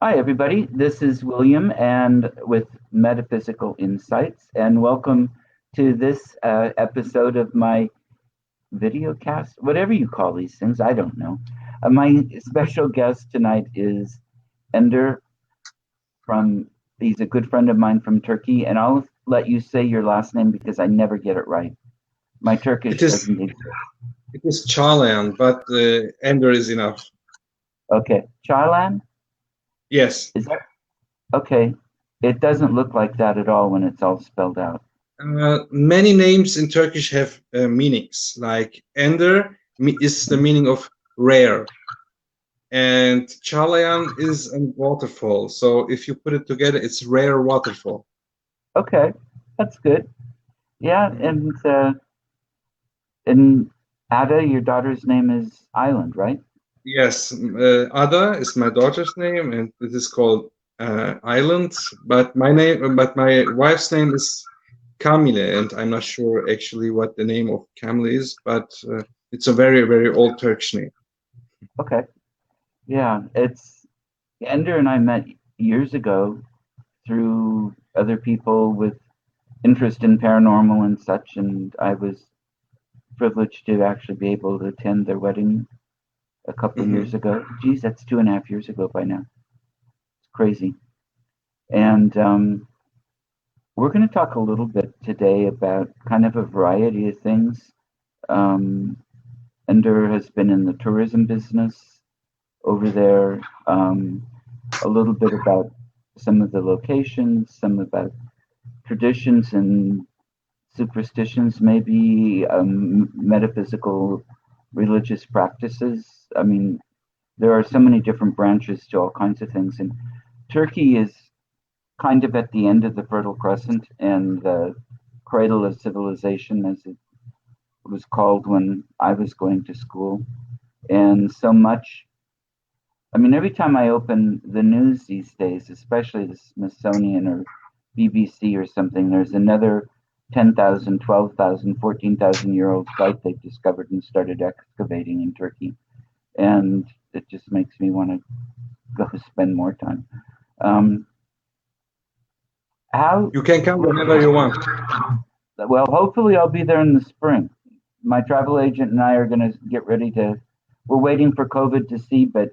Hi, everybody. This is William and with Metaphysical Insights, and welcome to this episode of my video cast, whatever you call these things. I don't know. My special guest tonight is Ender he's a good friend of mine from Turkey, and I'll let you say your last name because I never get it right. My It Turkish is doesn't exist. it is Charlian, but Ender is enough. Okay. Charlan? Yes. Is that okay? It doesn't look like that at all when it's all spelled out. Many names in Turkish have meanings. Like Ender is the meaning of rare, and Charlian is a waterfall. So if you put it together, it's rare waterfall. Okay, that's good. Yeah, Mhm. and Ada, your daughter's name is Island, right? Yes, Ada is my daughter's name, and it is called Island. But my wife's name is Kamile, and I'm not sure actually what the name of Kamile is, but it's a very, very old Turkish name. Okay. Yeah, it's Ender and I met years ago through other people with interest in paranormal and such, and I was privileged to actually be able to attend their wedding a couple of Hmm. years ago. Geez, that's 2.5 years ago by now. It's crazy. And we're going to talk a little bit today about kind of a variety of things. Um, Ender has been in the tourism business over there, a little bit about some of the locations, some about traditions and superstitions, maybe metaphysical religious practices. I mean, there are so many different branches to all kinds of things. And Turkey is kind of at the end of the Fertile Crescent and the cradle of civilization, as it was called when I was going to school. And so much I mean, every time I open the news these days, especially the Smithsonian or BBC or something, there's another 10,000, 12,000, 14,000 year old site they've discovered and started excavating in Turkey. And it just makes me want to go spend more time. Um, how, You can come whenever you want. well, hopefully I'll be there in the spring. My travel agent and I are going to get ready to, we're waiting for COVID to see, but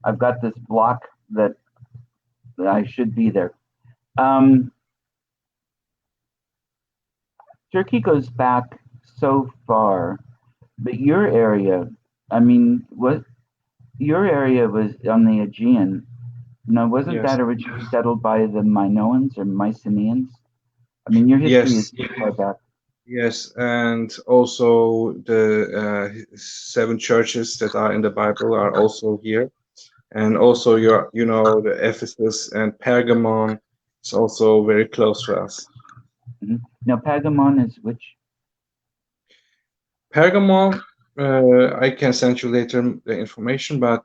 I've got this block that I should be there. Um, Turkey goes back so far, but your area, I mean, what your area was on the Aegean. Now, wasn't Yes. that originally settled by the Minoans or Mycenaeans? I mean, your history is Yes. so far back. Yes, and also the seven churches that are in the Bible are also here, and also the Ephesus and Pergamon is also very close to us. Now, Pagamon is which? Pergamon, I can send you later the information, but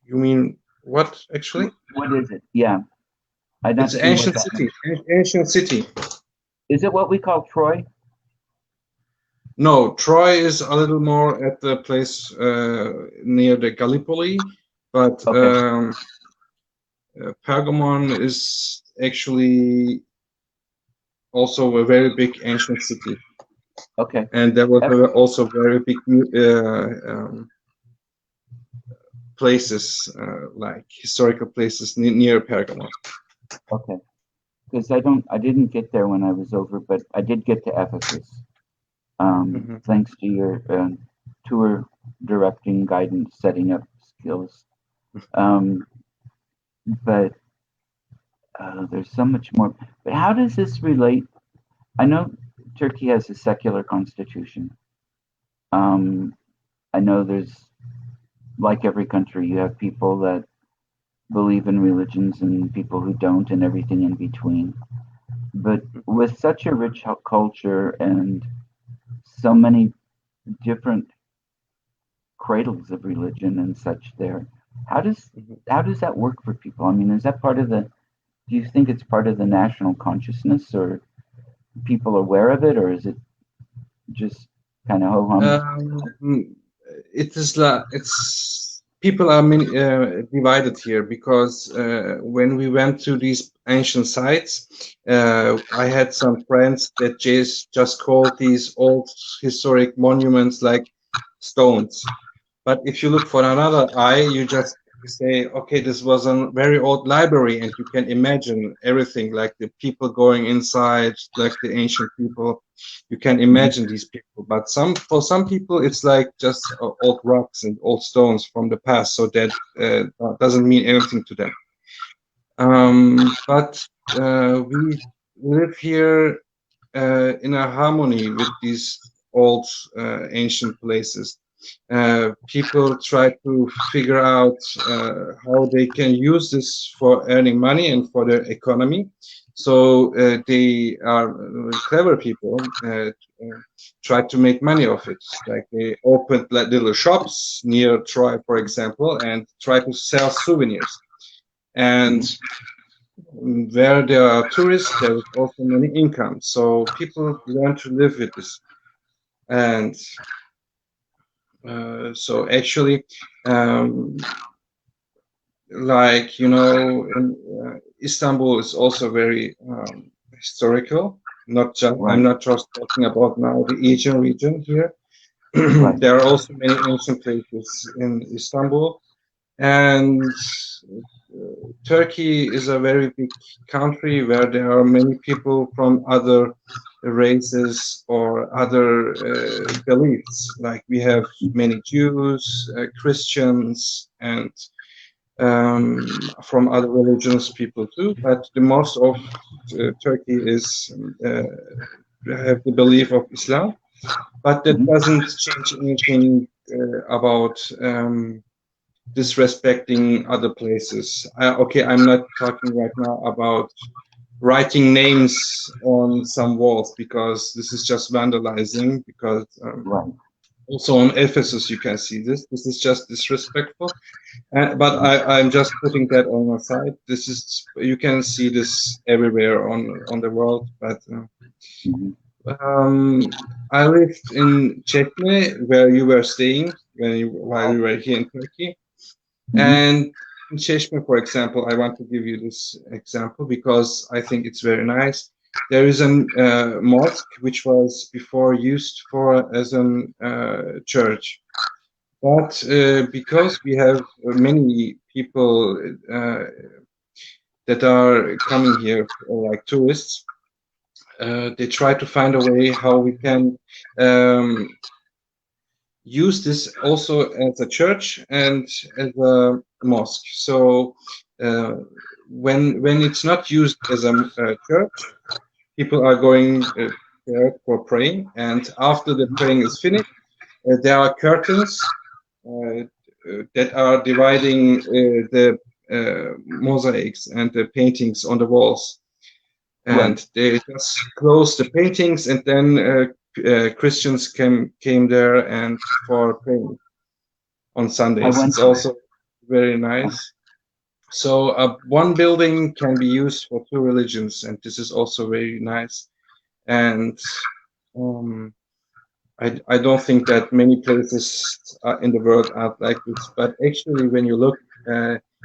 you mean what actually? What is it? Yeah, I'm It's not an sure what ancient that city. means. Ancient city. Is it what we call Troy? No, Troy is a little more at the place near the Gallipoli, but Okay, Pergamon is actually also a very big ancient city, okay, and there was Ep- also very big places, like historical places near Pergamon. okay. Because I didn't get there when I was over, but I did get to Ephesus. Hmm. Thanks to your tour directing, guidance, setting up skills. Um, but there's so much more. But how does this relate? I know Turkey has a secular constitution. Um, I know there's, like every country, you have people that believe in religions and people who don't, and everything in between. But with such a rich culture and so many different cradles of religion and such there, how does Hmm. how does that work for people? I mean, is that part of the do you think it's part of the national consciousness, or people aware of it, or is it just kind of ho hum? Um, it is it's people are divided here because when we went to these ancient sites, I had some friends that just called these old historic monuments like stones. But if you look for another eye, you just say, okay, this was a very old library, and you can imagine everything, like the people going inside, like the ancient people. You can Mhm. imagine these people. But for some people, it's like just old rocks and old stones from the past, so that doesn't mean anything to them. But we live here in a harmony with these old ancient places. People try to figure out how they can use this for earning money and for their economy. So they are clever people, try to make money of it. Like they opened like little shops near Troy, for example, and try to sell souvenirs. And Mhm. where there are tourists, there is also many income. So people learn to live with this. And so actually, um, like, in, Istanbul is also very historical. Not just, I'm Right, not just talking about now the Aegean region here. right, There are also many ancient places in Istanbul. And Turkey is a very big country where there are many people from other races or other beliefs. Like we have many Jews, Christians, and from other religions people too. But the most of Turkey is have the belief of Islam. But that mhm, doesn't change anything about disrespecting other places. Okay, I'm not talking right now about writing names on some walls because this is just vandalizing. Because right, also on Ephesus you can see this. This is just disrespectful. But mhm, I'm just putting that on aside. This is you can see this everywhere on the world. But mhm. I lived in Çeşme, where you were staying while Oh, you were here in Turkey. mhm. And in Çeşme, for example, I want to give you this example because I think it's very nice. There is a mosque which was before used for as a church, but because we have many people that are coming here like tourists, they try to find a way how we can um, use this also as a church and as a mosque. So uh, when it's not used as a church, people are going there for praying, and after the praying is finished, there are curtains that are dividing the mosaics and the paintings on the walls, Right. and they just closed the paintings, and then Christians came there and for praying on I Sundays. went. It's also very nice. So one building can be used for two religions, and this is also very nice. And um, I don't think that many places in the world are like this. But actually, when you look,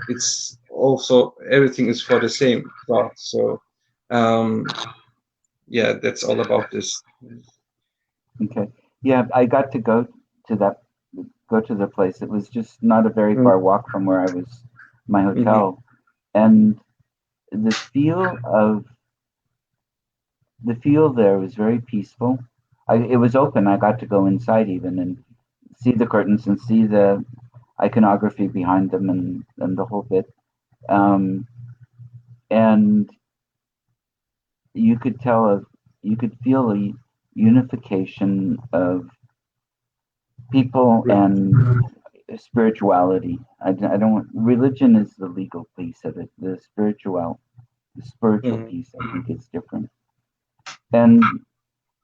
it's also everything is for the same God. So um, yeah, that's all about this. Okay. Yeah, I got to to that go to the place. It was just not a very Mm-hmm. far walk from where I was, my Mm-hmm. hotel, and the feel of the feel there was very peaceful. It was open. I got to go inside even and see the curtains and see the iconography behind them and the whole bit. Um, and you could tell of you could feel a unification of people Right. and spirituality. I don't want religion is the legal piece of it. The spiritual Mm-hmm. piece I think is different. And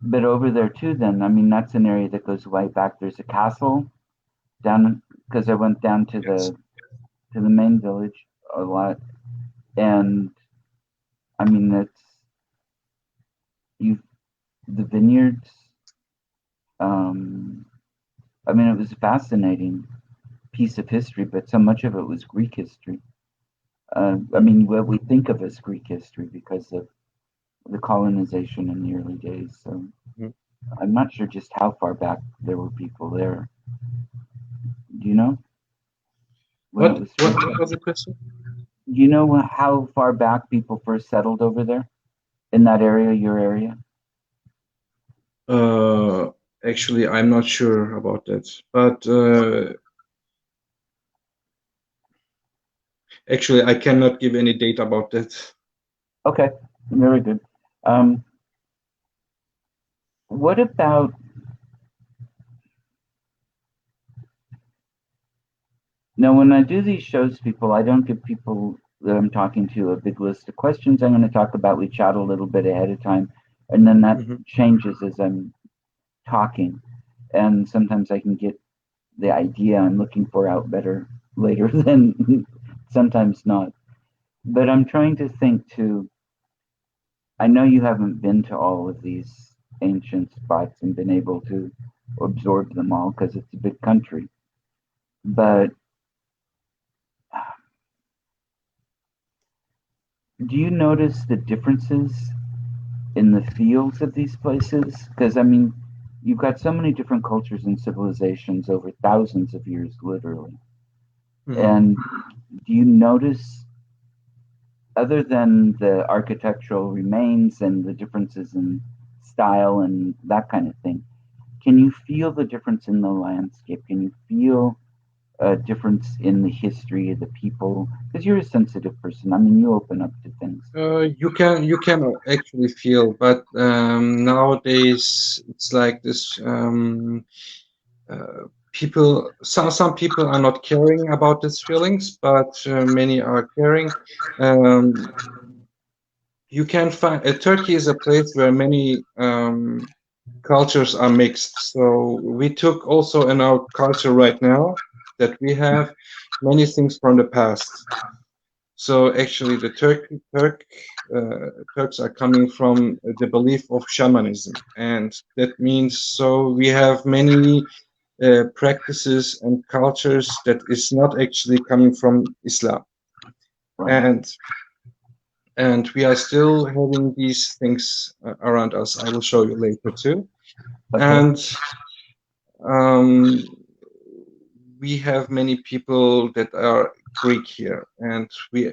but over there too, then I mean that's an area that goes way back. There's a castle down because I went down Yes. to the main village a lot, and I mean it's you the vineyards. Um, I mean, it was a fascinating piece of history, but so much of it was Greek history. I Mhm. mean, what we think of as Greek history because of the colonization in the early days. So Mhm. I'm not sure just how far back there were people there. Do you know when it What was what first what was settled? the question? Do you know how far back people first settled over there in that area, your area? Uh, Actually, I'm not sure about that, but actually, I cannot give any data about that. Okay, very good. Um, what about now? When I do these shows, people, I don't give people that I'm talking to a big list of questions I'm going to talk about. We chat a little bit ahead of time, and then that Mhm. changes as I'm talking. And sometimes I can get the idea I'm looking for out better later than sometimes not. But I'm trying to think too. I know you haven't been to all of these ancient spots and been able to absorb them all because it's a big country. But do you notice the differences in the feels of these places? Because I mean, you've got so many different cultures and civilizations over thousands of years, literally. Mhm. And do you notice, other than the architectural remains and the differences in style and that kind of thing, can you feel the difference in the landscape? Can you feel a difference in the history of the people? Because you're a sensitive person. I mean, you open up to things. You can actually feel, but nowadays it's like this. People, some people are not caring about these feelings, but many are caring. Um, you can find Turkey is a place where many cultures are mixed. So we took also in our culture right now that we have many things from the past. So actually, the Turks are coming from the belief of shamanism, and that means so we have many practices and cultures that is not actually coming from Islam, Right. and we are still having these things around us. I will show you later too, Okay. and um, we have many people that are Greek here, and we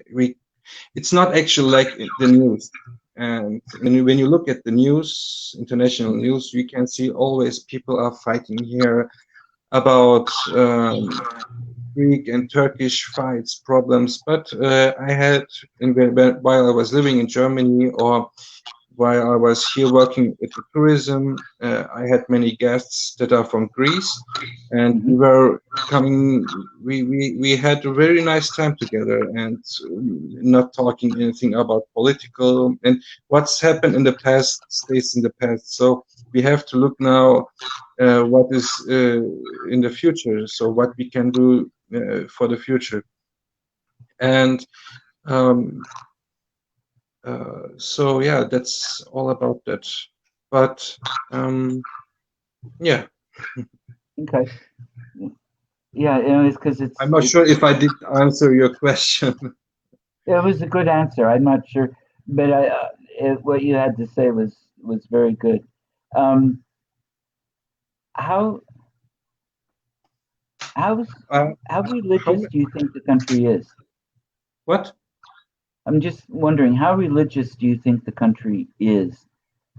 it's not actually like the news. And when you look at the news, international news, you can see always people are fighting here about Greek and Turkish fights, problems. But I had, while I was living in Germany or while I was here working at the tourism, I had many guests that are from Greece, and we Hmm. were coming. We had a very nice time together, and not talking anything about political and what's happened in the past stays in the past. So we have to look now what is in the future. So what we can do for the future, and um, so yeah, that's all about that. But yeah, Okay. Yeah, you know, it's because I'm not sure if I did answer your question. it was a good answer. I'm not sure, but what you had to say was very good. Um, how how uh, how how religious do you think the country is? what? I'm just wondering, how religious do you think the country is?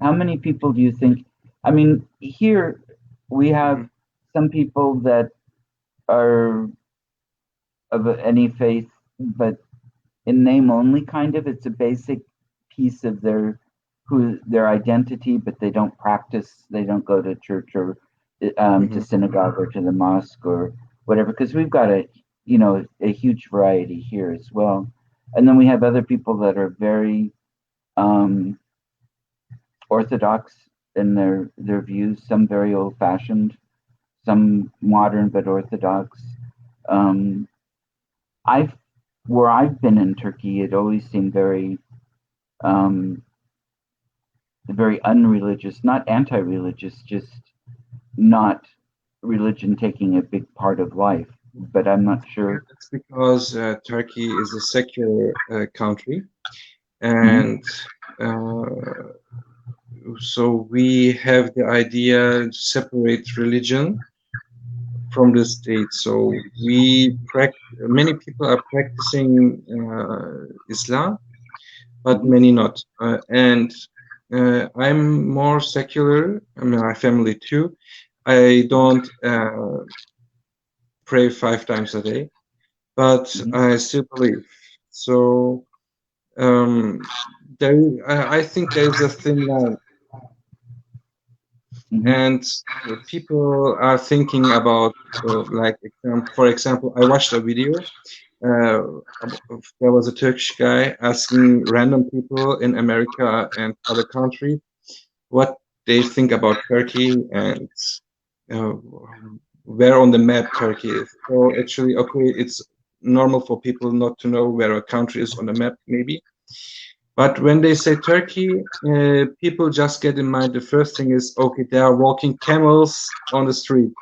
How many people do you think? I mean, here we have Mhm, some people that are of any faith, but in name only, kind of. It's a basic piece of their identity, but they don't practice. They don't go to church or to mhm, synagogue or to the mosque or whatever. Because we've got a huge variety here as well. And then we have other people that are very um, orthodox in their views. Some very old fashioned, some modern but orthodox. Um, I've where I've been in Turkey, it always seemed um, very unreligious, not anti-religious, just not. religion taking a big part of life, but I'm not Yeah, sure. that's because Turkey is a secular country, Mhm, and uh, so we have the idea to separate religion from the state. So many people are practicing Islam, but mhm, many not. And I'm more secular. I mean, my family too. I don't pray 5 times a day, but mhm, I still believe. So um, I think there is a thin line, mhm, and people are thinking about, for example, I watched a video. There was a Turkish guy asking random people in America and other countries what they think about Turkey and uh, where on the map Turkey is. So actually, okay, it's normal for people not to know where a country is on the map, maybe. But when they say Turkey, people just get in mind the first thing is, okay, they are walking camels on the street.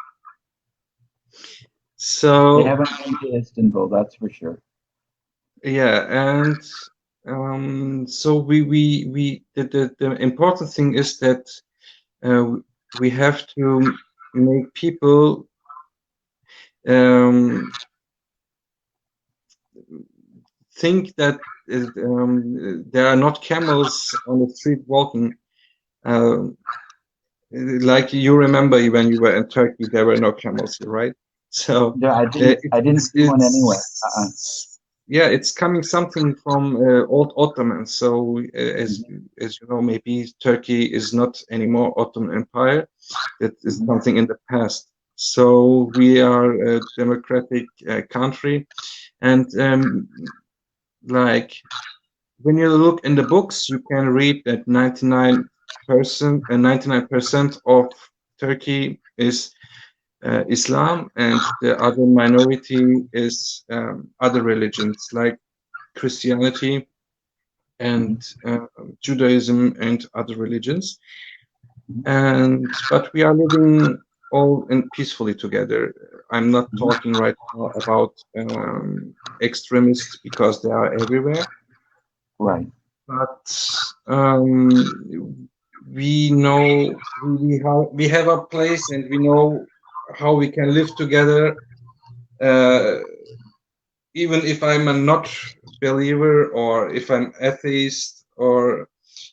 they So haven't been to Istanbul, that's for sure. yeah, and so the important thing is that uh, we have to make people um, think that there are not camels on the street walking. Um, like you remember when you were in Turkey, there were no camels here, right? So There, I didn't see one anywhere. yeah, it's coming something from old Ottomans. So Mhm, as you know, maybe Turkey is not anymore Ottoman Empire. That is mhm, something in the past. So we are a democratic country, and like when you look in the books, you can read that 99% of Turkey is Islam, and the other minority is other religions like Christianity and mhm, Judaism and other religions. mhm, And but we are living all in peacefully together. I'm not mhm. talking right now about extremists because they are everywhere, Right. but we know we have a place and we know how we can live together. Uh, Even if I'm a not believer or if I'm atheist or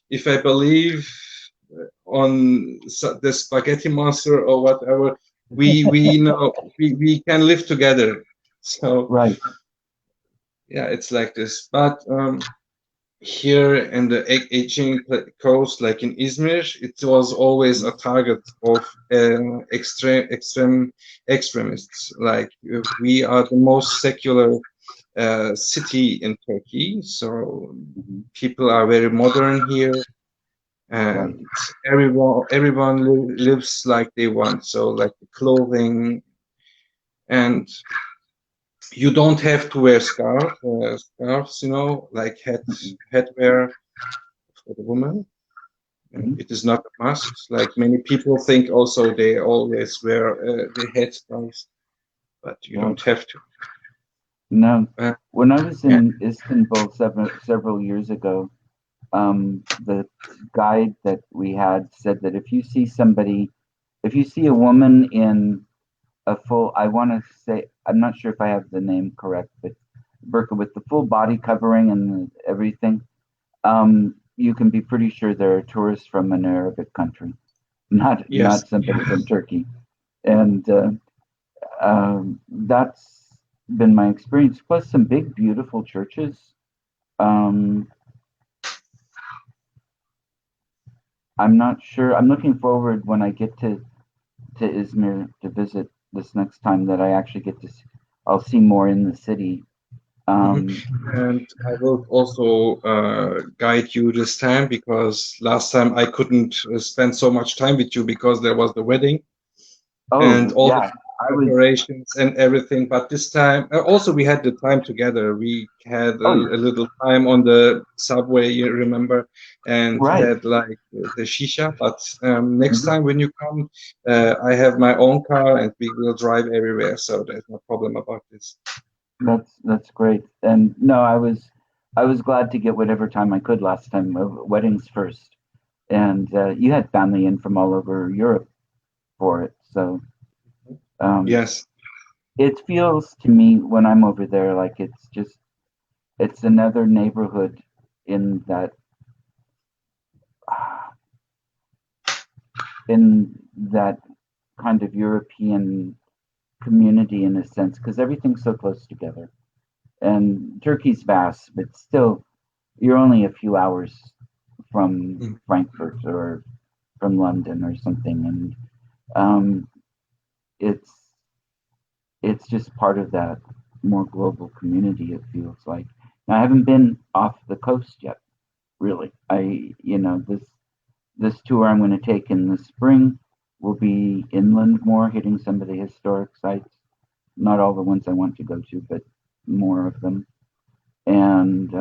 if I believe on the spaghetti monster or whatever, we know we can live together. So Right. yeah, it's like this. But here in the Aegean coast, like in Izmir, it was always a target of extremists. Like we are the most secular city in Turkey, so Mhm, people are very modern here, right. and everyone lives like they want. So like the clothing, and you don't have to wear scarves, like Mhm, headwear for the woman. mhm. It is not a must. Like many people think, also they always wear the headscarves, but you Right. don't have to. Now, Uh, when I was yeah. in Istanbul several years ago, the guide that we had said that if you see a woman in a full, I want to say, I'm not sure if I have the name correct, but burqa with the full body covering and everything, you can be pretty sure they're a tourist from an Arabic country, Yes. not somebody from Turkey. And that's been my experience. Plus, some big, beautiful churches. Um, I'm not sure. I'm looking forward when I get to Izmir to visit this next time that I actually get to. I'll see more in the city. Mhm. Um, And I will also guide you this time because last time I couldn't spend so much time with you because there was the wedding and oh all the yeah, I was. preparations and everything. But this time, also we had the time together. We had Oh, yeah, a little time on the subway, you remember, and right. had like the shisha. But next Mhm. time when you come, I have my own car and we will drive everywhere. So there's no problem about this. That's great. And no, I was glad to get whatever time I could last time. Weddings first, and you had family in from all over Europe for it. So um, Yes. it feels to me when I'm over there like it's another neighborhood in that kind of European community in a sense because everything's so close together. And Turkey's vast, but still, you're only a few hours from Mm. Frankfurt or from London or something, and um, it's it's just part of that more global community. It feels like. Now, I haven't been off the coast yet, really. This tour I'm going to take in the spring will be inland more, hitting some of the historic sites. Not all the ones I want to go to, but more of them, and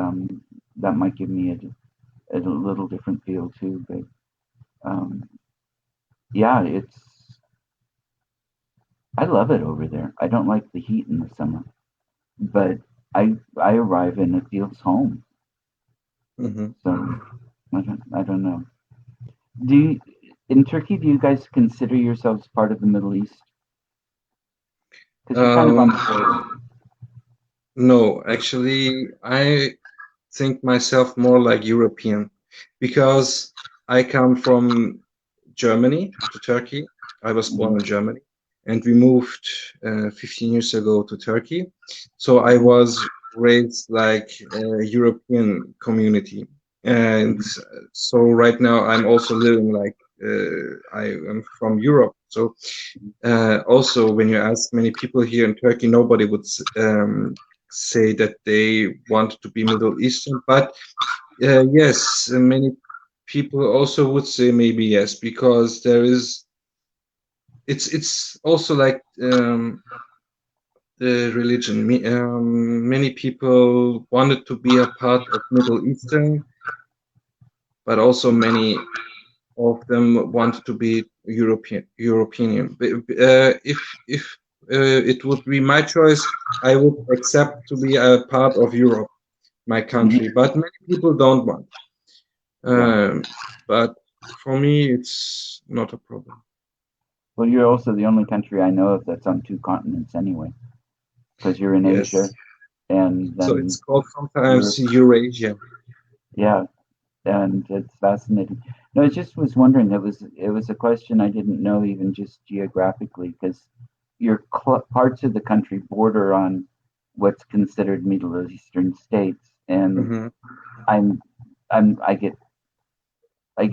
that might give me a little different feel too. But um, yeah, I love it over there. I don't like the heat in the summer, but I arrive and it feels home. Mhm. So I don't know. Do you, in Turkey? Do you guys consider yourselves part of the Middle East? Because you're kind of on Um, the border. no, actually, I think myself more like European because I come from Germany to Turkey. I was born in Hmm. Germany and we moved 15 years ago to Turkey. So I Hmm. was raised like a European community. And Hmm. so right now I'm also living like I am from Europe. So also, when you ask many people here in Turkey, nobody would say that they want to be Middle Eastern. But yes, many people also would say maybe yes, because there is. It's also like the religion. Many people wanted to be a part of Middle Eastern, but also many of them wanted to be European. If it would be my choice, I would accept to be a part of Europe, my country. Hmm. But many people don't want. Yeah. Um, but for me, it's not a problem. Well, you're also the only country I know of that's on two continents anyway, because you're in Asia Yes. and So then it's called Europe. sometimes Eurasia. Yeah, and it's fascinating. No, I just was wondering. It was a question I didn't know even just geographically because your parts of the country border on what's considered Middle Eastern states, and Hmm. I'm I get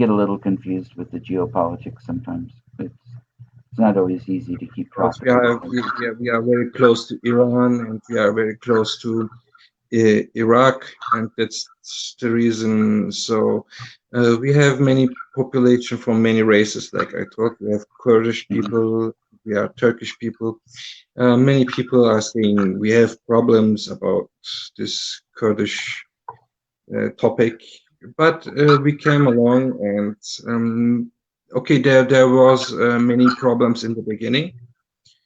a little confused with the geopolitics sometimes. It's not always easy to keep Because track of everything. we are very close to Iran and we are very close to Iraq, and that's the reason. So we have many population from many races. Like I told, we have Kurdish Hmm. people, we are Turkish people. Many people are saying we have problems about this Kurdish topic, but we came along and okay, there was many problems in the beginning,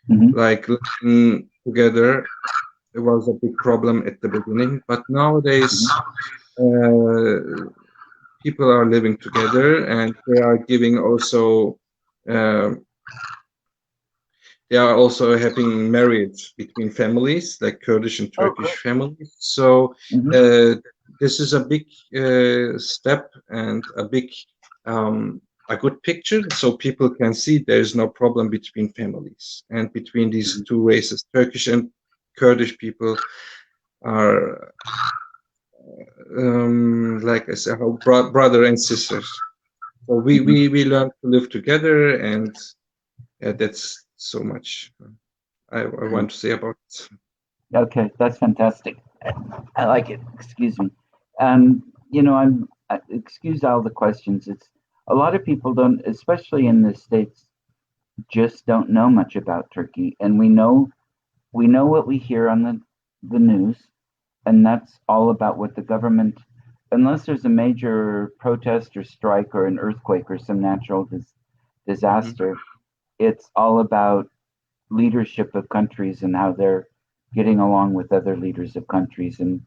Hmm. like living together. It was a big problem at the beginning, but nowadays uh, people are living together and uh, they are also having marriage between families like Kurdish and Oh, Turkish great. families. So Hmm. uh, this is a big step and um, a good picture, so people can see there is no problem between families and between these two races. Turkish and Kurdish people are like I said, how brother and sisters. So Hmm. we learn to live together, and that's so much I want to say about it. Okay, that's fantastic. I like it. Excuse me. And excuse all the questions. It's a lot of people don't, especially in the states. just don't know much about Turkey, and we know what we hear on the news, and that's all about what the government. Unless there's a major protest or strike or an earthquake or some natural Mhm. disaster, it's all about leadership of countries and how they're getting along with other leaders of countries, and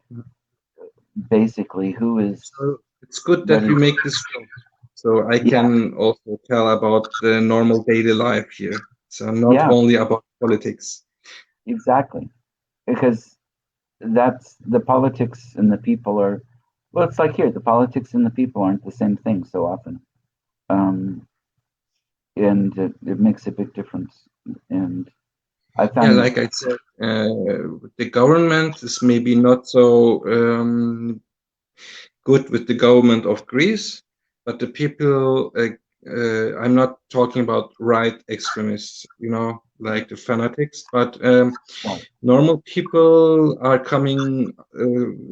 basically who is So it's good that ready. we make this show, so I Yeah, can also tell about the normal daily life here. So not yeah, only about politics. exactly. Because that's the politics and the people are, well, it's like here, the politics and the people aren't the same thing so often. Um, and it makes a big difference. And I Yeah, found, like I said, the government is maybe not so good with the government of Greece, but the people, I'm not talking about right extremists, like the fanatics, but well, normal people are coming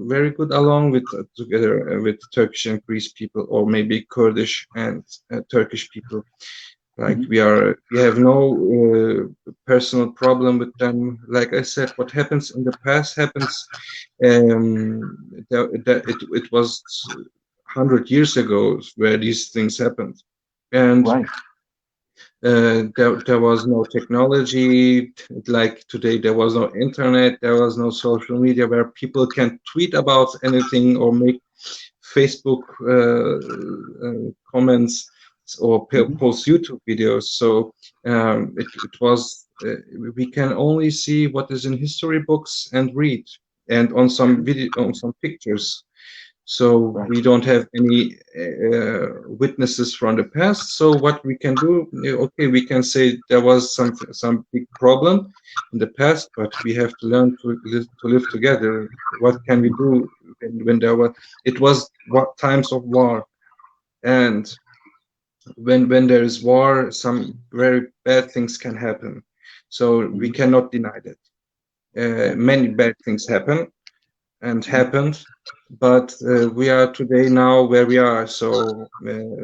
very good along with together with Turkish and Greece people, or maybe Kurdish and Turkish people. Like mhm, we have no personal problem with them. Like I said, what happens in the past happens. It was 100 years ago where these things happened, and right, there was no technology like today. There was no internet. There was no social media where people can tweet about anything or make Facebook comments or hmm, post YouTube videos. So it was we can only see what is in history books and read, and on some video on some pictures. So right, we don't have any witnesses from the past. So what we can do, okay, we can say there was some big problem in the past, but we have to learn to live together. What can we do when there was it was what times of war, and when there is war, some very bad things can happen. So we hmm, cannot deny that. right, Many bad things happen and happened, but we are today now where we are. So,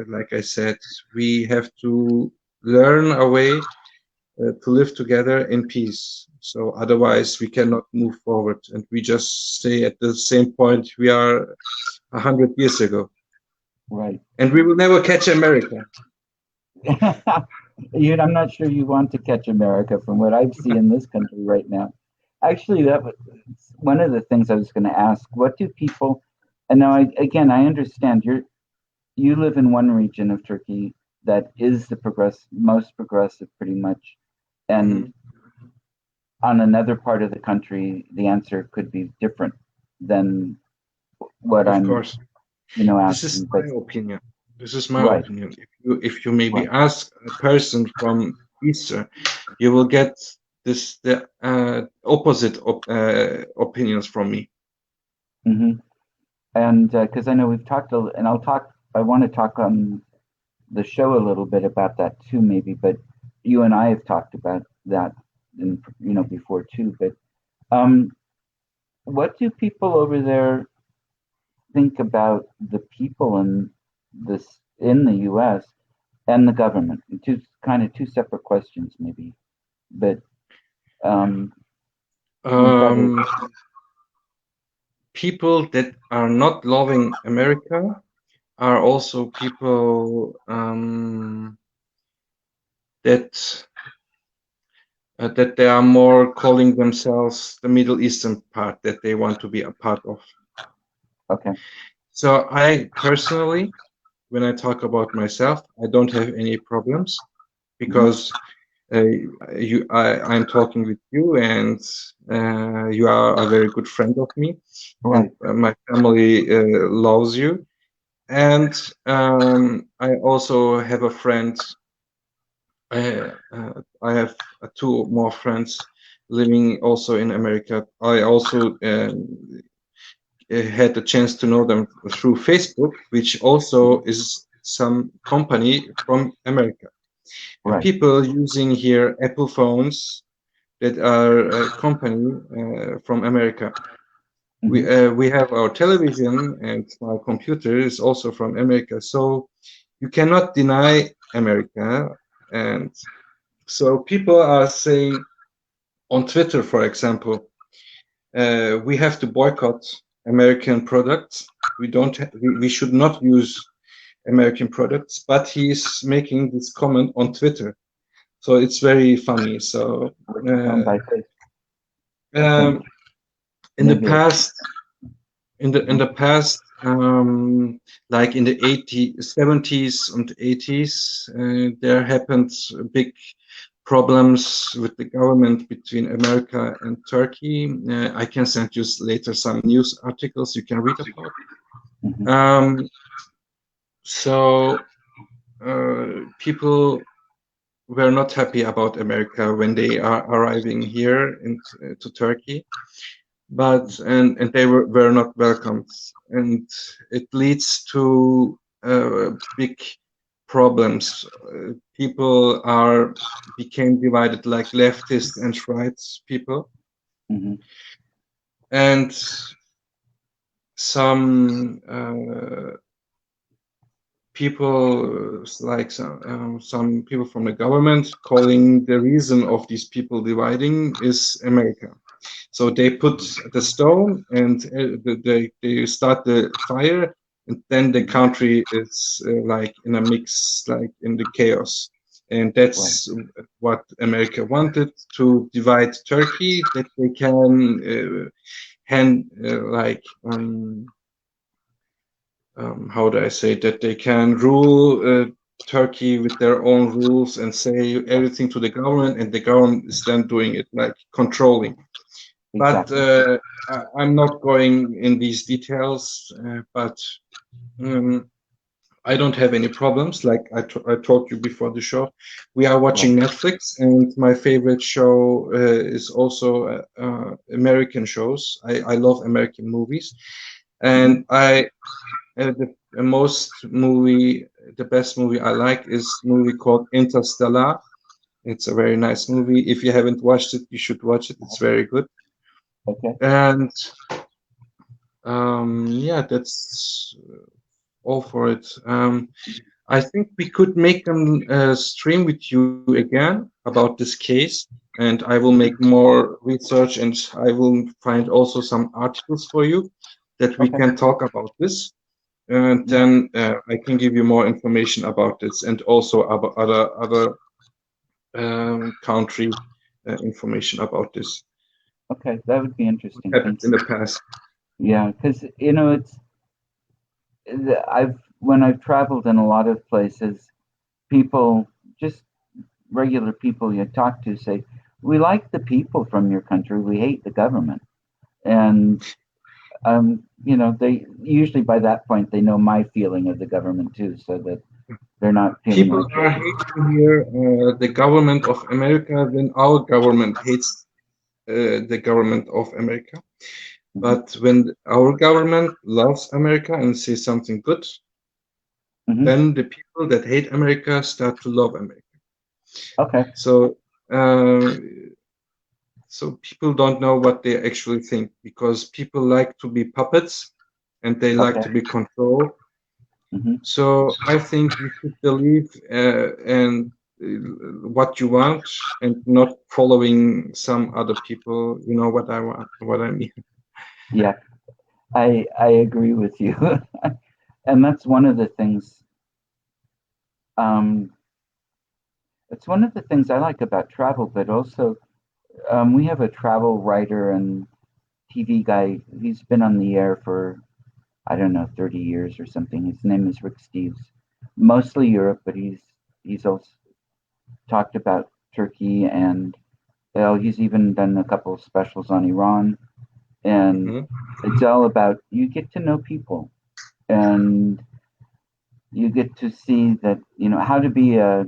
like I said, we have to learn a way to live together in peace. So, otherwise, we cannot move forward, and we just stay at the same point we are 100 years ago, right. and we will never catch America. I'm not sure you want to catch America from what I see in this country right now. Actually, that was one of the things I was going to ask. What do people, and now again, I understand you live in one region of Turkey that is the most progressive, pretty much, and Mhm. on another part of the country, the answer could be different than what Of I'm, course, this is asking. my But opinion. This is my right, opinion. If you maybe right, ask a person from Easter, you will get the opposite opinions from me. hmm, and because I know we've talked, and I want to talk on the show a little bit about that too, maybe. But you and I have talked about that, in, before too. But um, what do people over there think about the people in the U.S. and the government? Two separate questions, maybe. But um, you probably Um, People that are not loving America are also people that they are more calling themselves the Middle Eastern part that they want to be a part of. okay. So I personally, when I talk about myself, I don't have any problems Hmm. because I'm talking with you, and you are a very good friend of me, and Right. my family loves you. And I also have a friend. I have two more friends living also in America. I also had the chance to know them through Facebook, which Mhm. also is some company from America. And Right. people using here Apple phones that are a company from America. Hmm. We have our television, and my computer is also from America. So you cannot deny America, and So people are saying on Twitter, for example, we have to boycott American products. We should not use American products. But he's making this comment on Twitter, so it's very funny. So What's it on uh, by face? Okay, um, in the maybe I. past, in the past, like in the 80s, 70s and 80s, there happened big problems with the government between America and Turkey. I can send you later some news articles you can read about. Mhm. Um, so people were not happy about America when they are arriving here to Turkey, but and they were not welcomed, and it leads to big problems. People are became divided like leftists and rights people, Mhm. and some people like some people from the government calling the reason of these people dividing is America. So they put the stone and they start the fire, and then the Mhm. country is like in a mix, like in the chaos. And Right. that's what America wanted, to divide Turkey, that they can hand like how do I say, that they can rule Turkey with their own rules and say everything to the government, and the government is then doing it, like controlling. But Exactly. I'm not going in these details, but um, I don't have any problems. Like I told you before the show, we are Right. watching Netflix, and my favorite show is also American shows. I love American movies, Mhm. and the most movie, the best movie I like is a movie called Interstellar. It's a very nice movie. If you haven't watched it, you should watch it. It's very good. Okay. And yeah, that's all for it. I think we could make a stream with you again about this case, and I will make more research, and I will find also some articles for you that we Okay. can talk about this. And Yeah. then I can give you more information about this, and also about other country information about this. Okay. That would be What interesting. happened Thank in you. the past? Yeah, because it's I've when I've traveled in a lot of places, people, just regular people you talk to, say we like the people from your country, we hate the government, and they usually by that point they know my feeling of the government too, so that they're not feeling People like are hating here the government of America when our government hates the government of America. hmm But when our government loves America and says something good, hmm then the people that hate America start to love America. okay, So, uh, so people don't know what they actually think, because people like to be puppets and they like okay, to be controlled. hmm So I think you should believe and what you want, and not following some other people. You know what I want, what I mean. yeah, I agree with you. And that's one of the things, um it's one of the things I like about travel, but also we have a travel writer and TV guy. He's been on the air for, I don't know, 30 years or something. His name is Rick Steves. Mostly Europe, but he's also talked about Turkey, and he's even done a couple of specials on Iran. And Hmm. it's all about, you get to know people, and you get to see that, how to be a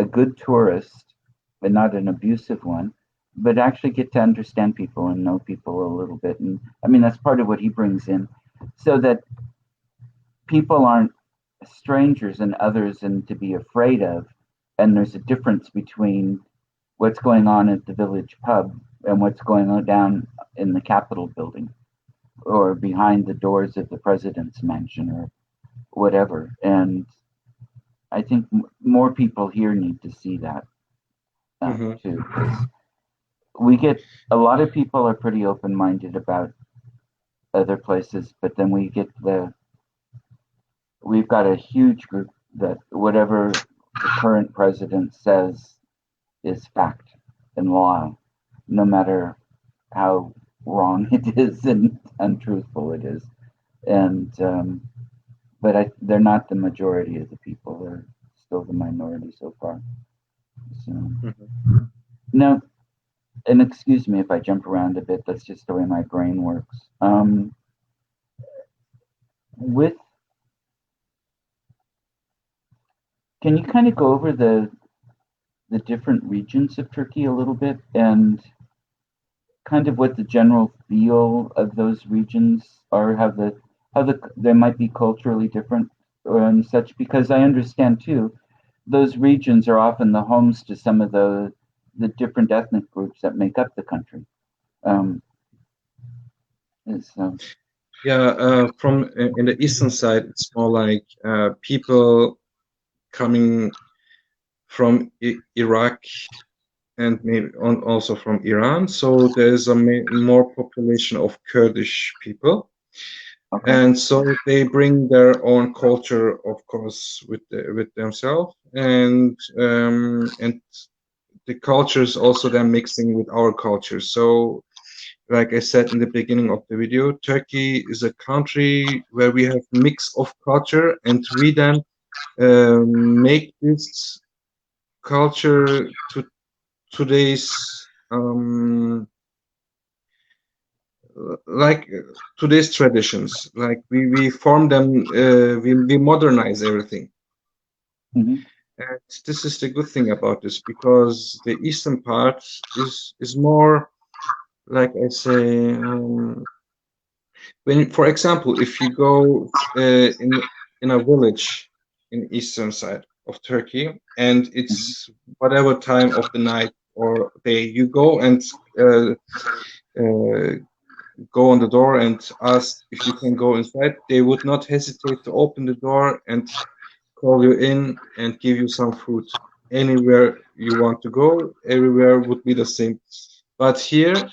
good tourist, but not an abusive one, but actually get to understand people and know people a little bit. And I mean, that's part of what he brings in, so that people aren't strangers and others and to be afraid of. And there's a difference between what's going on at the village pub and what's going on down in the Capitol building or behind the doors of the president's mansion or whatever. And I think more people here need to see that Hmm. too, because we get a lot of people are pretty open-minded about other places, but then we've got a huge group that whatever the current president says is fact and law, no matter how wrong it is and untruthful it is. And they're not the majority of the people; they're still the minority so far. So Hmm. now, and excuse me if I jump around a bit. That's just the way my brain works. With Can you kind of go over the different regions of Turkey a little bit and kind of what the general feel of those regions are, how they might be culturally different and such? Because I understand too, those regions are often the homes to some of the different ethnic groups that make up the country. Um, so, Yeah, from in the eastern side, it's more like people coming from Iraq and maybe also from Iran. So there's a more population of Kurdish people, okay. and so they bring their own culture, of course, with themselves, and the culture is also then mixing with our culture. So, like I said in the beginning of the video, Turkey is a country where we have mix of culture, and we then make this culture to today's like today's traditions. Like we form them, we modernize everything. Hmm. And this is the good thing about this because the eastern part is more like I say, when, for example, if you go in a village in eastern side of Turkey, and Hmm. it's whatever time of the night or day, you go and uh, uh, go on the door and ask if you can go inside. They would not hesitate to open the door and call you in and give you some food. Anywhere you want to go, everywhere would be the same. But here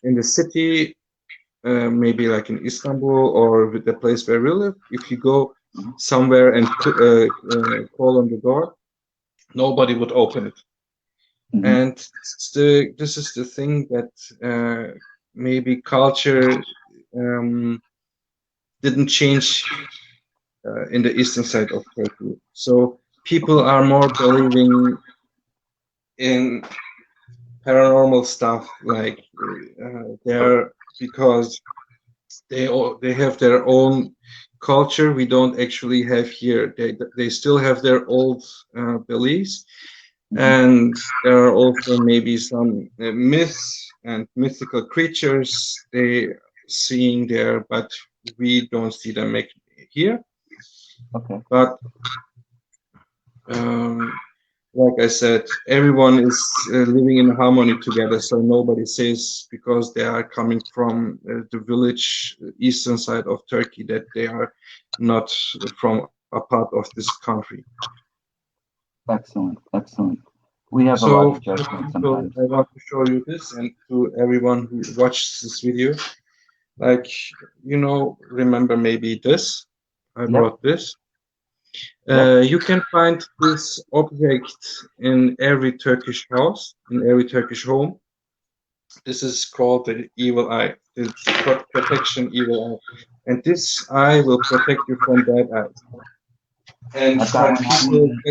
in the city, maybe like in Istanbul or with the place where we live, if you go somewhere and call on the door, nobody would open it. Hmm. And this is the thing that maybe culture didn't change in the eastern side of Turkey. So people Okay. are more believing in paranormal stuff, like they're because they have their own culture we don't actually have here. They still have their old beliefs, Hmm. and there are also maybe some myths and mythical creatures they seeing there, but we don't see them here. Okay. But um, like I said, everyone is living in harmony together, so nobody says because they are coming from the village eastern side of Turkey that they are not from a part of this country. Excellent. Excellent. We have a lot So, of for judgment example, sometimes. I want to show you this, and to everyone who watches this video, like, remember maybe this. I Yep. brought this. Yep. You can find this object in every Turkish house, in every Turkish home. This is called the evil eye. It's protection evil eye. And this eye will protect you from bad eyes. And I've got from one people hanging.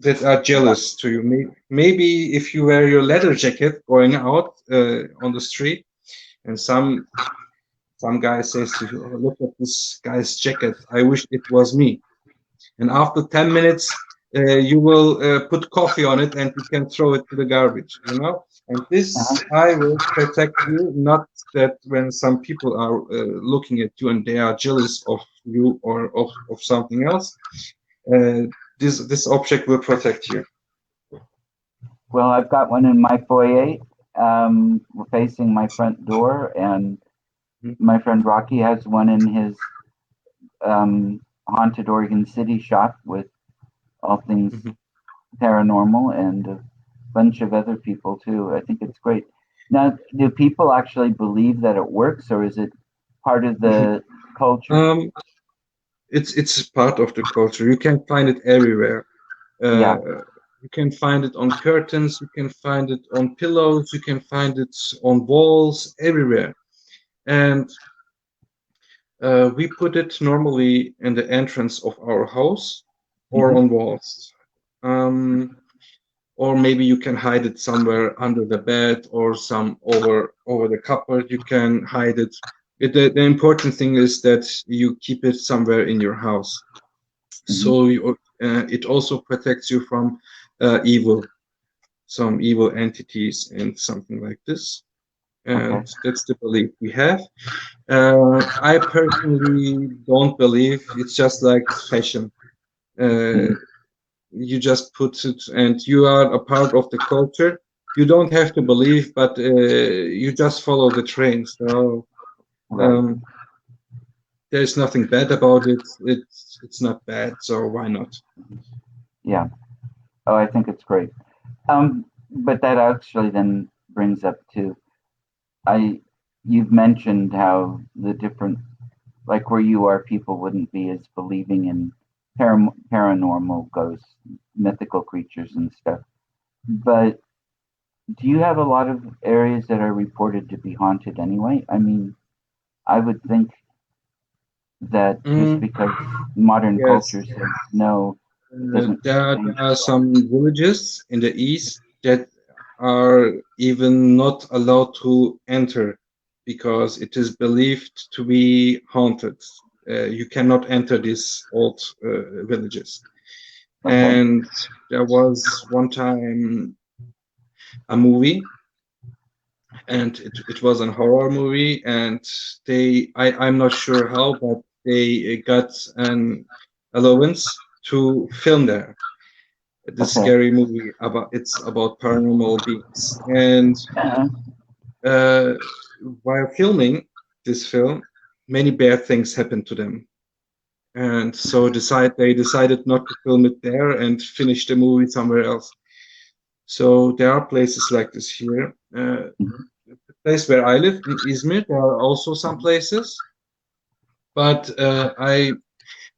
that are I've got. jealous to you. Maybe if you wear your leather jacket going out on the street, and some guy says to you, "Oh, look at this guy's jacket. I wish it was me." And after 10 minutes, you will put coffee on it and you can throw it to the garbage, and Uh-huh. this I will protect you, not that when some people are looking at you and they are jealous of you or of something else, uh, this object will protect you. Well, I've got one in my foyer, facing my front door, and Mhm. my friend Rocky has one in his haunted Oregon City shop with all things Mhm. paranormal and a bunch of other people too. I think it's great. Now, do people actually believe that it works, or is it part of the culture? um, it's part of the culture. You can find it everywhere. Yeah. You can find it on curtains, you can find it on pillows, you can find it on walls, everywhere. And we put it normally in the entrance of our house or Hmm. on walls. Um, or maybe you can hide it somewhere under the bed or some over the cupboard. You can hide it. The important thing is that you keep it somewhere in your house. Hmm. So it also protects you from evil, some evil entities and something like this. Okay. And that's the belief we have. I personally don't believe. It's just like fashion. Uh, Hmm. you just put it, and you are a part of the culture. You don't have to believe, but you just follow the train. So Right. um, there's nothing bad about it. It's not bad. So why not? Yeah. Oh, I think it's great. But that actually then brings up to I. You've mentioned how the different, like where you are, people wouldn't be as believing in paranormal ghosts, mythical creatures, and stuff. But do you have a lot of areas that are reported to be haunted anyway? I mean, I would think that just Mm, because modern yes. culture says no, it doesn't There change are the law. some villages in the east that are even not allowed to enter because it is believed to be haunted. You cannot enter these old villages. Okay. And there was one time a movie, and it was a horror movie, and I'm not sure how, but they got an allowance to film there this Okay. scary movie about it's about paranormal beings. And Uh, uh, while filming this film, many bad things happened to them. And so they decided not to film it there and finish the movie somewhere else. So there are places like this here. mhm, The place where I live in Izmir, there are also some places, but I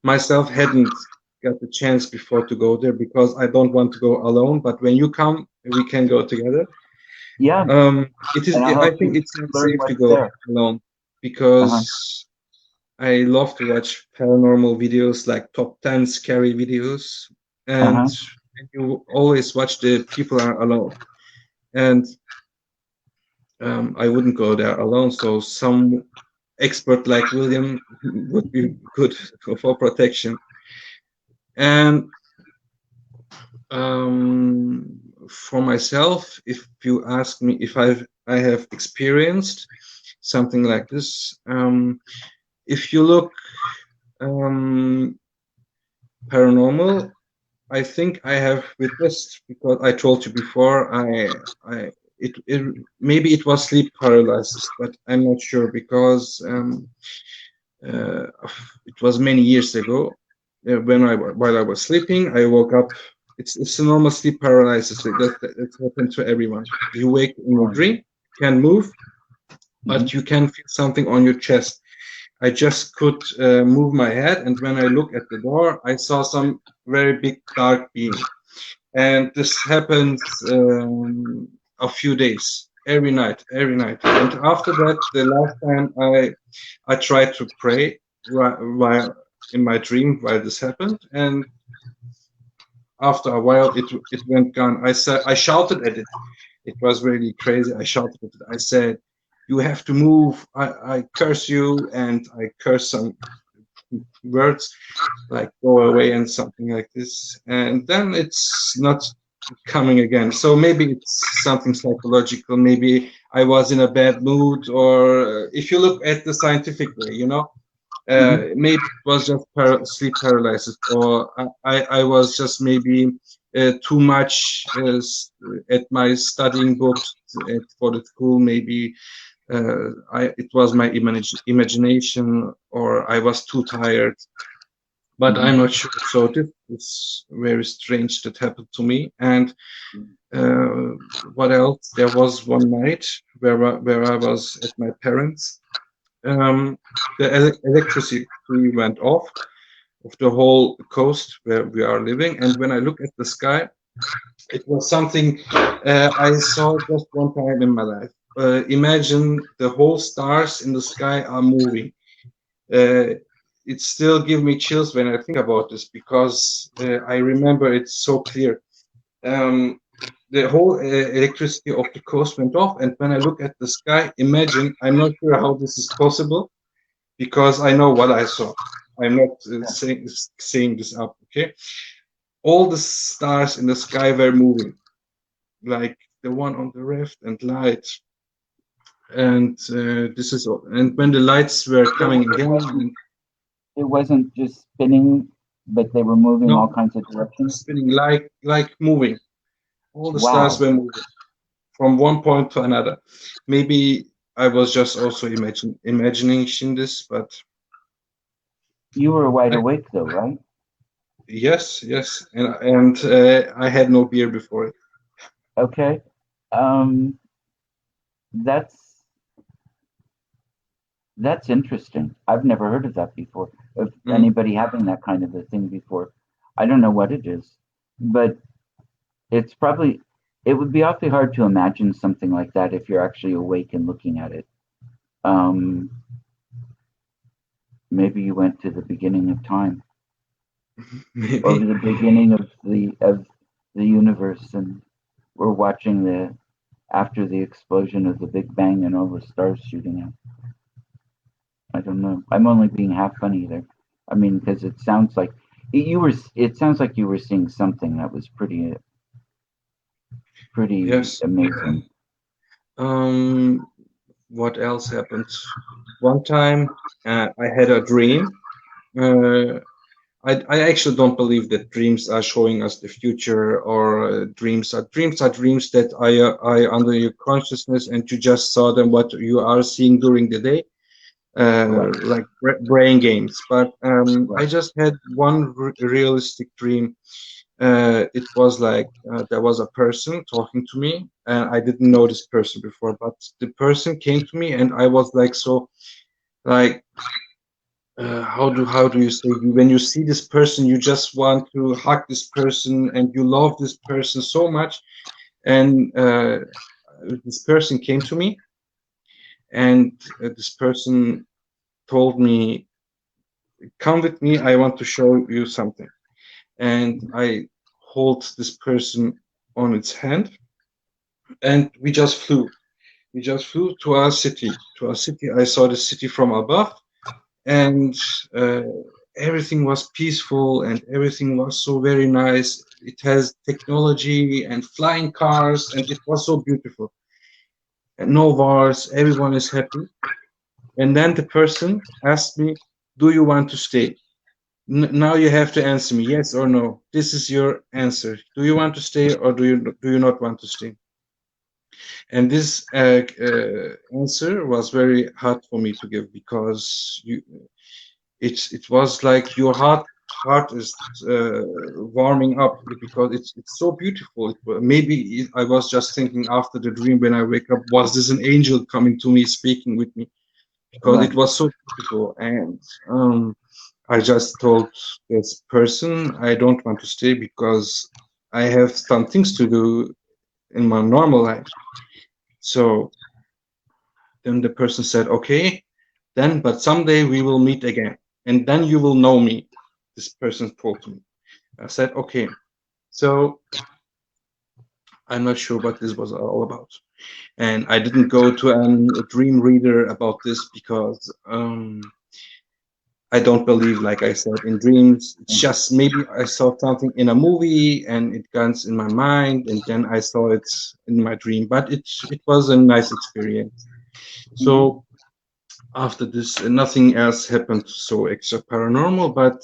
myself hadn't got the chance before to go there because I don't want to go alone. But when you come, we can go together. yeah, It is. and I'll I help think you it's not learn safe to what's go there. alone Uh-huh. because I love to watch paranormal videos like top 10 scary videos, and Uh-huh. you always watch the people are alone. And I wouldn't go there alone. So some expert like William would be good for protection. And for myself, if you ask me if I have experienced something like this, if you look um, paranormal, I think I have witnessed because I told you before. I it maybe it was sleep paralysis, but I'm not sure because uh, it was many years ago. While I was sleeping, I woke up. It's a normal sleep paralysis that's happened to everyone. You wake in your Right. dream, can move, Mm-hmm. but you can feel something on your chest. I just could move my head, and when I look at the door, I saw some very big dark being. And this happens a few days, every night, every night. And after that, the last time I tried to pray while in my dream while this happened, and after a while, it went gone. I shouted at it. It was really crazy. I shouted at it. I said, "You have to move. I curse you," and I curse some words like "go away" and something like this. And then it's not coming again. So maybe it's something psychological. Maybe I was in a bad mood, or if you look at the scientific way, Mm-hmm. maybe it was just sleep paralysis, or I was just maybe too much at my studying books for the school. Maybe it was my imagination, or I was too tired. but Hmm. I'm not sure. So this is very strange that happened to me. And uh, what else? There was one night where I was at my parents'. Um, the electricity went off of the whole coast where we are living, and when I look at the sky, it was something I saw just one time in my life. Imagine the whole stars in the sky are moving. Uh, it still gives me chills when I think about this because I remember it so clear. Um, the whole electricity of the coast went off, and when I look at the sky, imagine, I'm not sure how this is possible because I know what I saw. I'm not saying this up, okay? All the stars in the sky were moving, like the one on the left and light, and this is all. And when the lights were So coming it again, wasn't, and it wasn't just spinning, but they were moving all no, kinds of directions. spinning like moving. All the stars Wow, were moving from one point to another. Maybe I was just also imagining this, but you were wide I, awake though, right? yes, and I had no beer before it. Okay. Um, that's that's interesting. I've never heard of that before. Of Mm. anybody having that kind of a thing before. I don't know what it is, but it's probably it would be awfully hard to imagine something like that if you're actually awake and looking at it. Um, maybe you went to the beginning of time or Maybe the beginning of the universe, and we're watching the after the explosion of the Big Bang and all the stars shooting out. I don't know. I'm only being half funny there. I mean, because it sounds like you were. It sounds like you were seeing something that was pretty yes. amazing. Um, what else happened? One time I had a dream. Uh, I actually don't believe that dreams are showing us the future or dreams that I under your consciousness and you just saw them what you are seeing during the day, Right. like brain games. But I Right. just had one realistic dream. It was like there was a person talking to me, and I didn't know this person before, but the person came to me, and I was like so like how do you say when you see this person you just want to hug this person and you love this person so much and this person came to me and this person told me come with me, I want to show you something. And I hold this person on its hand and we just flew to our city. I saw the city from above and uh, everything was peaceful and everything was so very nice. It has technology and flying cars, and it was so beautiful. And no wars, everyone is happy. And then the person asked me, "Do you want to stay?" Now you have to answer me, yes or no. This is your answer. Do you want to stay or do you not want to stay? And this answer was very hard for me to give because it was like your heart is warming up because it's so beautiful. I was just thinking after the dream when I wake up, was this an angel coming to me speaking with me? Because Right. it was so beautiful, and I just told this person I don't want to stay because I have some things to do in my normal life. So then the person said, okay, then, but someday we will meet again, and then you will know me. This person told me. I said, okay. So I'm not sure what this was all about. And I didn't go to a dream reader about this because I don't believe, like I said, in dreams. It's just maybe I saw something in a movie and it got in my mind, and then I saw it in my dream. But it was a nice experience. Hmm. So after this, nothing else happened so extra paranormal. But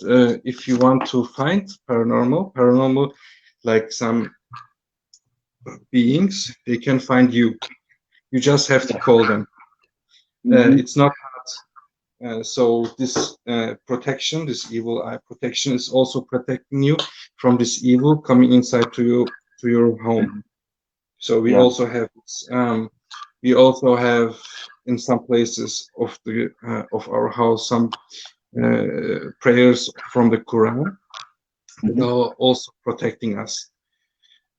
if you want to find paranormal, like some beings, they can find you. You just have to Yeah. call them. Hmm. It's not hard. So this protection, this evil eye protection, is also protecting you from this evil coming inside to your home. Mhm. So Yeah. we also have in some places of our house some prayers from the Quran that Hmm. are also protecting us.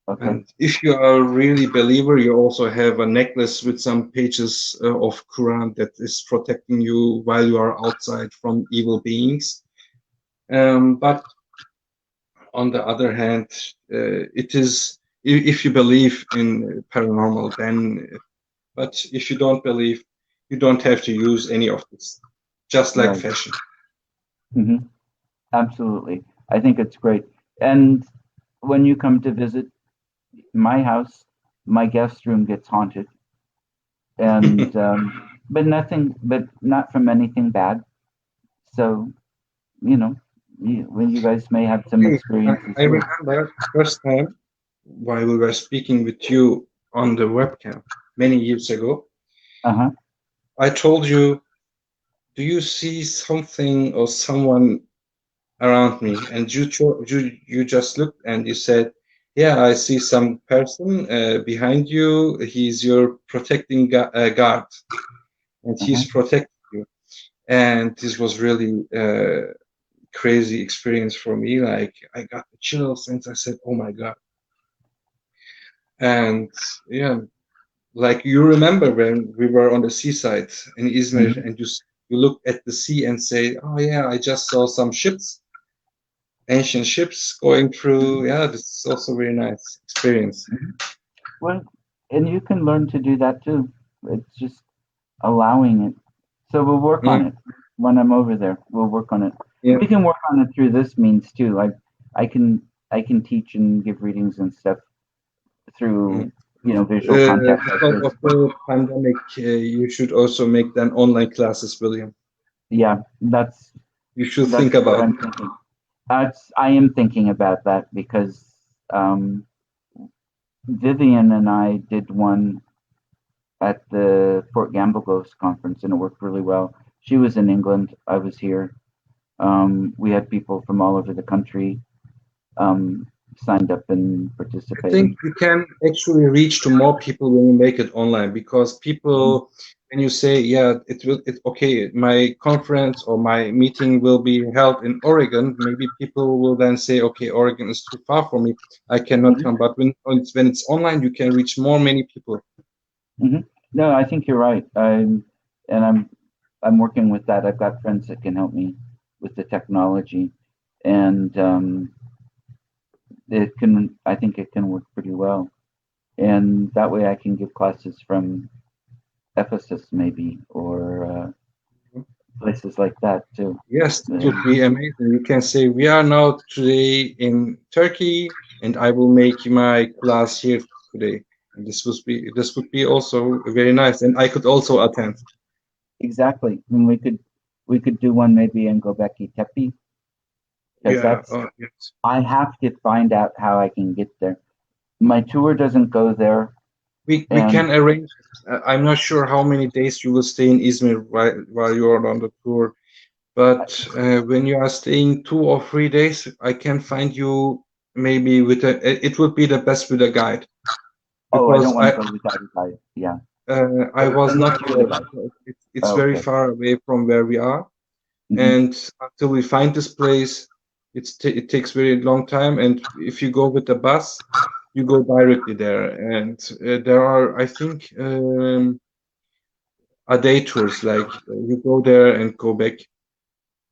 Okay. And if you are a really believer, you also have a necklace with some pages of Quran that is protecting you while you are outside from evil beings. But on the other hand, it is if you believe in paranormal, then. But if you don't believe, you don't have to use any of this. Just like Right. fashion. Hmm. Absolutely. I think it's great. And when you come to visit my house, my guest room gets haunted, and but nothing, but not from anything bad. So when you guys may have some Hey, experiences I here. remember first time while we were speaking with you on the webcam many years ago. Uh huh. I told you, "Do you see something or someone around me?" And you just looked and you said, "Yeah, I see some person behind you. He's your protecting guard, and Uh huh. he's protecting you." And this was really crazy experience for me. Like I got the chills and I said, "Oh my God!" And yeah, like you remember when we were on the seaside in Izmir, Hmm. and you look at the sea and say, "Oh yeah, I just saw some ships, ancient ships going through." Yeah, this is also a very nice experience. Well, and you can learn to do that too. It's just allowing it. So we'll work on Mm, it when I'm over there. We'll work on it. yeah. We can work on it through this means too. I can I can teach and give readings and stuff Mm. through visual contact like Because this. of the pandemic, you should also make them online classes, William. Yeah, that's You should that's think what about I'm it. thinking. I am thinking about that because um, Vivian and I did one at the Fort Gamble Ghost conference, and it worked really well. She was in England. I was here. We had people from all over the country um, signed up and I think participated. you can actually reach to more people when you make it online because Mhm. people, when you say, yeah, okay, my conference or my meeting will be held in Oregon, maybe people will then say, okay, Oregon is too far for me, I cannot Mhm. come. But when it's online, you can reach many people. Mhm. No, I think you're right. I'm working with that. I've got friends that can help me with the technology, and it can. I think it can work pretty well, and that way I can give classes from Ephesus maybe or places like that too. Yes, it would Um, be amazing. You can say, we are now today in Turkey, and I will make my class here today. And this would be also very nice, and I could also attend. exactly. And we could do one maybe in Göbekli Tepe because Yeah, that's yes. I have to find out how I can get there. My tour doesn't go there, We and can arrange. I'm not sure how many days you will stay in Izmir while you are on the tour, but when you are staying 2 or 3 days, I can find you maybe with a. It would be the best with a guide oh, I because don't want to go without a guide. Yeah, I was I need not you with a there guide. because it's Oh, very okay. far away from where we are, Hmm. and until we find this place, it takes very long time. And if you go with the bus, you go directly there, and there are, I think, a day tours. Like you go there and go back.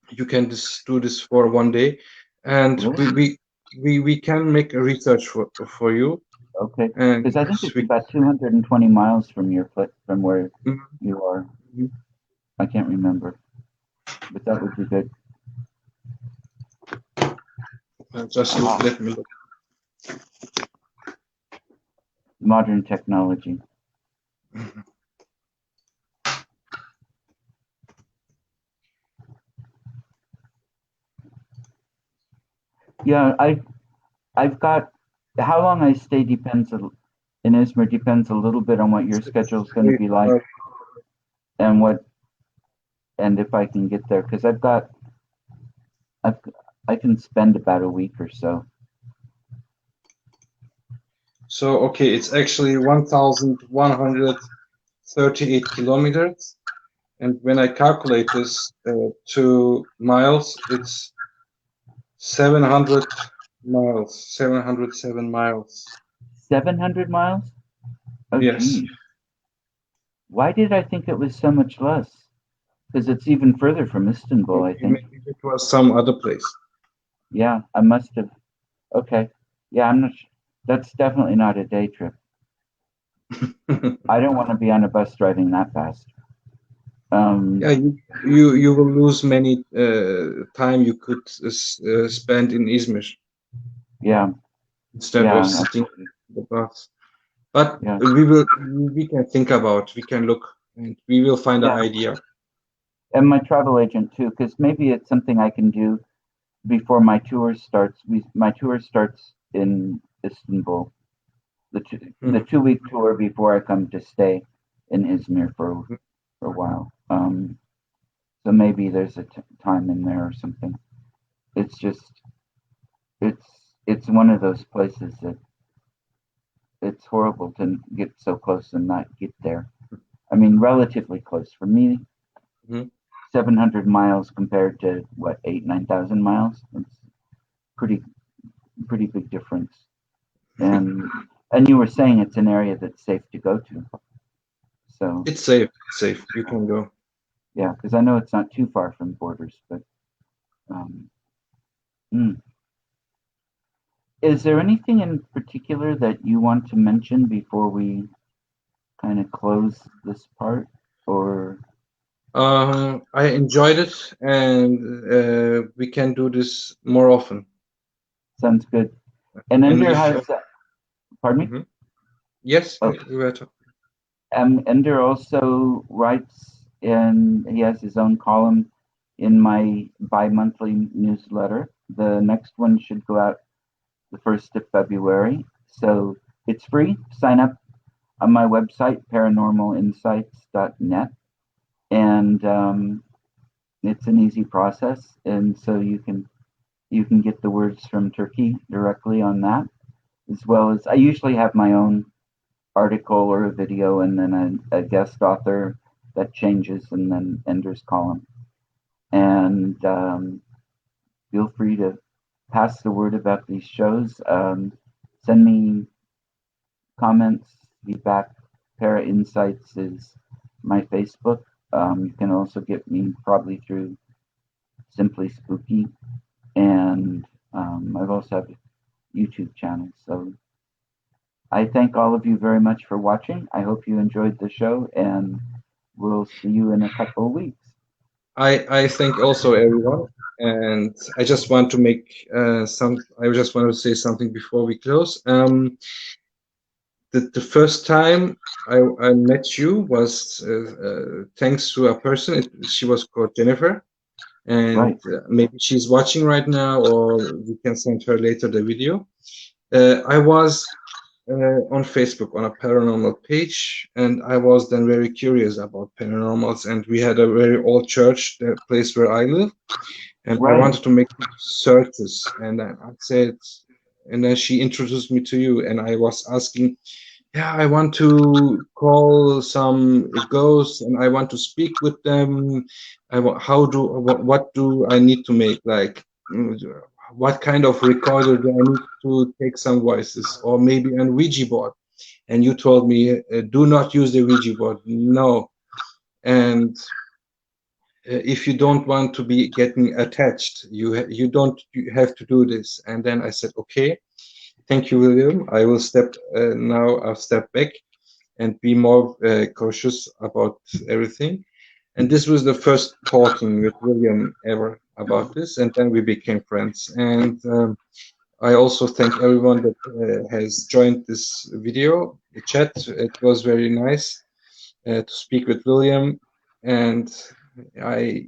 You can just do this for one day, and Really? we can make a research for you, Okay. and Because I think it's we. about 220 miles from your foot from where Mhm, you are. mhm. I can't remember, but that would be good. Just Ah, let me look. modern technology. Mhm. Yeah, I've got how long I stay depends in Izmir depends a little bit on what your It's schedule is going to very be like far. and what and if I can get there, because I've, I can spend about a week or so. So, okay, it's actually 1,138 kilometers. And when I calculate this to miles, it's 700 miles, 707 miles. 700 miles? Oh, Yes. geez. Why did I think it was so much less? Because it's even further from Istanbul, I think. Maybe it was some other place. Yeah, I must have. Okay. Yeah, I'm not. That's definitely not a day trip. I don't want to be on a bus driving that fast. Yeah, you will lose many time you could spend in Izmir Yeah, instead of yeah, sitting absolutely. in the bus. But Yeah, we can think about, we can look, and we will find an yeah. idea. And my travel agent too, because maybe it's something I can do before my tour starts. My tour starts in Istanbul, the Mhm. 2 week tour before I come to stay in Izmir for a while. So maybe there's a time in there or something. It's just it's one of those places that it's horrible to get so close and not get there. I mean, relatively close for me. Mhm. 700 miles compared to what 8 9,000 miles. It's pretty pretty big difference. And and you were saying it's an area that's safe to go to. So It's safe, safe. You can go. yeah, because I know it's not too far from borders. But um, mm. Is there anything in particular that you want to mention before we kind of close this part? Or I enjoyed it, and we can do this more often. sounds good. And And Ender if has, pardon me. Mhm. Yes, Oh, we were talking. Ender also writes in. He has his own column in my bi-monthly newsletter. The next one should go out the 1st of February. So it's free. Sign up on my website, paranormalinsights.net, and it's an easy process. And so you can get the words from Turkey directly on that, as well as I usually have my own article or a video, and then a guest author that changes, and then Ender's column. And feel free to pass the word about these shows. Send me comments, feedback. Para Insights is my Facebook. You can also get me probably through Simply Spooky, and I've also have a YouTube channel. So I thank all of you very much for watching. I hope you enjoyed the show, and we'll see you in a couple of weeks. I thank also everyone, and I just want to make some. I just want to say something before we close. The first time I met you was thanks to a person. She was called Jennifer, and Right, maybe she's watching right now, or we can send her later the video. I was on Facebook on a paranormal page, and I was then very curious about paranormals. And we had a very old church, the place where I live, and I right, wanted to make searches. And I said, and then she introduced me to you, and I was asking, yeah, I want to call some ghosts, and I want to speak with them. What do I need to make? Like, what kind of recorder do I need to take some voices, or maybe an Ouija board? And you told me, do not use the Ouija board. No. And if you don't want to be getting attached, you don't have to do this. And then I said, okay, thank you, William. I will step now. I'll step back and be more cautious about everything. And this was the first talking with William ever about this, and then we became friends. And I also thank everyone that has joined this video, the chat. It was very nice to speak with William, and I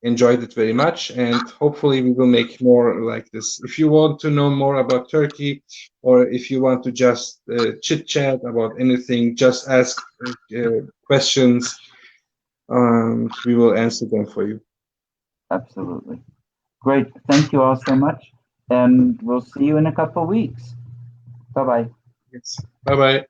enjoyed it very much. And hopefully, we will make more like this. If you want to know more about Turkey, or if you want to just chit chat about anything, just ask questions. We will answer them for you. Absolutely. Great. Thank you all so much. And we'll see you in a couple of weeks. Bye-bye. Yes. Bye bye.